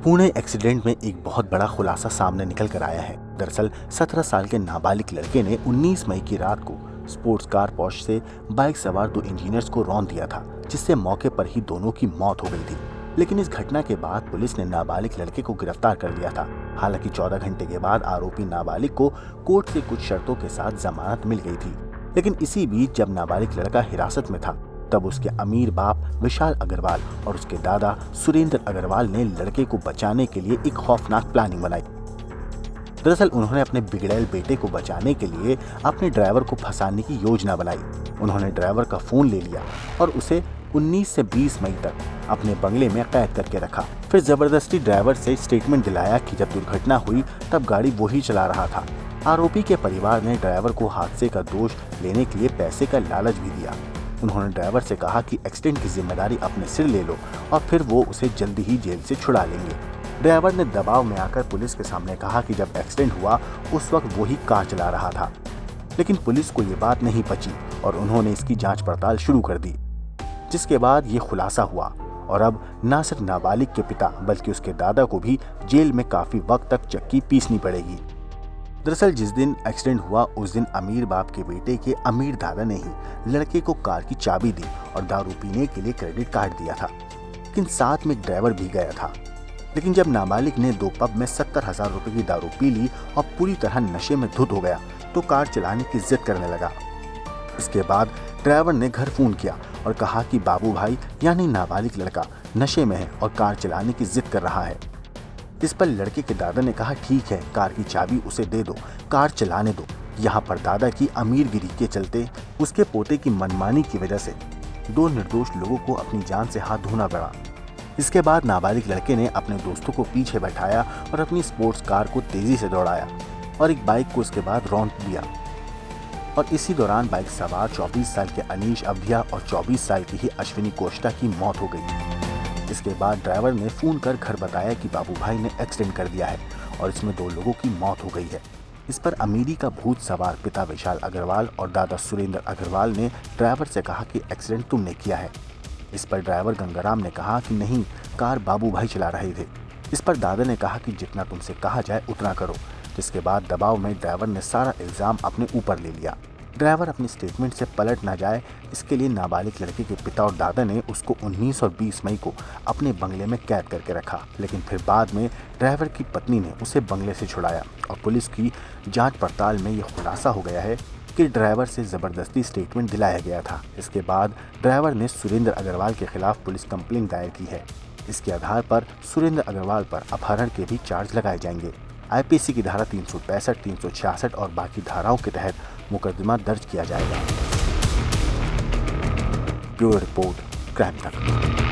Pune accident में एक बहुत बड़ा खुलासा सामने निकल कर आया है। दरअसल 17 साल के नाबालिग लड़के ने 19 मई की रात को स्पोर्ट्स कार पॉर्श से बाइक सवार 2 इंजीनियर्स को रौंद दिया था, जिससे मौके पर ही दोनों की मौत हो गई थी। लेकिन इस घटना के बाद पुलिस ने नाबालिग लड़के को गिरफ्तार कर लिया था। हालांकि 14 घंटे के बाद आरोपी नाबालिग को कोर्ट से कुछ शर्तों के साथ जमानत मिल गई थी। लेकिन इसी बीच जब नाबालिग लड़का हिरासत में था, तब उसके अमीर बाप विशाल अग्रवाल और उसके दादा सुरेंद्र अग्रवाल ने लड़के को बचाने के लिए एक खौफनाक प्लानिंग बनाई। दरअसल उन्होंने अपने बिगड़ैल बेटे को बचाने के लिए अपने ड्राइवर को फंसाने की योजना बनाई। उन्होंने ड्राइवर का फोन ले लिया और उसे 19 से 20 मई तक अपने बंगले में कैद करके रखा। फिर जबरदस्ती ड्राइवर से स्टेटमेंट दिलाया कि जब दुर्घटना हुई तब गाड़ी वो ही चला रहा था। आरोपी के परिवार ने ड्राइवर को हादसे का दोष लेने के लिए पैसे का लालच भी दिया। उन्होंने ड्राइवर से कहा कि एक्सीडेंट की जिम्मेदारी अपने सिर ले लो और फिर वो उसे जल्दी ही जेल से छुड़ा लेंगे। ड्राइवर ने दबाव में आकर पुलिस के सामने कहा कि जब एक्सीडेंट हुआ उस वक्त वो ही कार चला रहा था। लेकिन पुलिस को ये बात नहीं पची और उन्होंने इसकी जांच पड़ताल शुरू कर दी, जिसके बाद ये खुलासा हुआ। और अब न सिर्फ नाबालिग के पिता बल्कि उसके दादा को भी जेल में काफी वक्त तक चक्की पीसनी पड़ेगी। दरअसल जिस दिन एक्सीडेंट हुआ उस दिन अमीर बाप के बेटे के अमीर दादा ने ही लड़के को कार की चाबी दी और दारू पीने के लिए क्रेडिट कार्ड दिया था। लेकिन साथ में एक ड्राइवर भी गया था। लेकिन जब नाबालिग ने 2 पब में 70,000 रुपए की दारू पी ली और पूरी तरह नशे में धुत हो गया तो कार चलाने की जिद करने लगा। इसके बाद ड्राइवर ने घर फोन किया और कहा कि बाबू भाई यानी नाबालिग लड़का नशे में है और कार चलाने की जिद कर रहा है। इस पर लड़के के दादा ने कहा ठीक है, कार की चाबी उसे दे दो, कार चलाने दो। यहाँ पर दादा की अमीरगिरी के चलते उसके पोते की मनमानी की वजह से 2 निर्दोष लोगों को अपनी जान से हाथ धोना पड़ा। इसके बाद नाबालिग लड़के ने अपने दोस्तों को पीछे बैठाया और अपनी स्पोर्ट्स कार को तेजी से दौड़ाया और एक बाइक को उसके बाद रौंद दिया। और इसी दौरान बाइक सवार 24 साल के अनीश अवधिया और 24 साल की ही अश्विनी कोष्टा की मौत हो गई। इसके बाद ड्राइवर ने फोन कर घर बताया कि बाबू भाई ने एक्सीडेंट कर दिया है और इसमें 2 लोगों की मौत हो गई है। इस पर अमीरी का भूत सवार पिता विशाल अग्रवाल और दादा सुरेंद्र अग्रवाल ने ड्राइवर से कहा कि एक्सीडेंट तुमने किया है। इस पर ड्राइवर गंगाराम ने कहा कि नहीं, कार बाबू भाई चला रहे थे। इस पर दादा ने कहा कि जितना तुमसे कहा जाए उतना करो। जिसके बाद दबाव में ड्राइवर ने सारा इल्जाम अपने ऊपर ले लिया। ड्राइवर अपनी स्टेटमेंट से पलट ना जाए इसके लिए नाबालिग लड़के के पिता और दादा ने उसको 19 और 20 मई को अपने बंगले में कैद करके रखा। लेकिन फिर बाद में ड्राइवर की पत्नी ने उसे बंगले से छुड़ाया और पुलिस की जांच पड़ताल में यह खुलासा हो गया है कि ड्राइवर से जबरदस्ती स्टेटमेंट दिलाया गया था। इसके बाद ड्राइवर ने सुरेंद्र अग्रवाल के खिलाफ पुलिस कंप्लेंट दायर की है। इसके आधार पर सुरेंद्र अग्रवाल पर अपहरण के भी चार्ज लगाए जाएंगे। आईपीसी की धारा 365, 366 और बाकी धाराओं के तहत मुकदमा दर्ज किया जाएगा। ब्यूरो रिपोर्ट, क्राइम तक।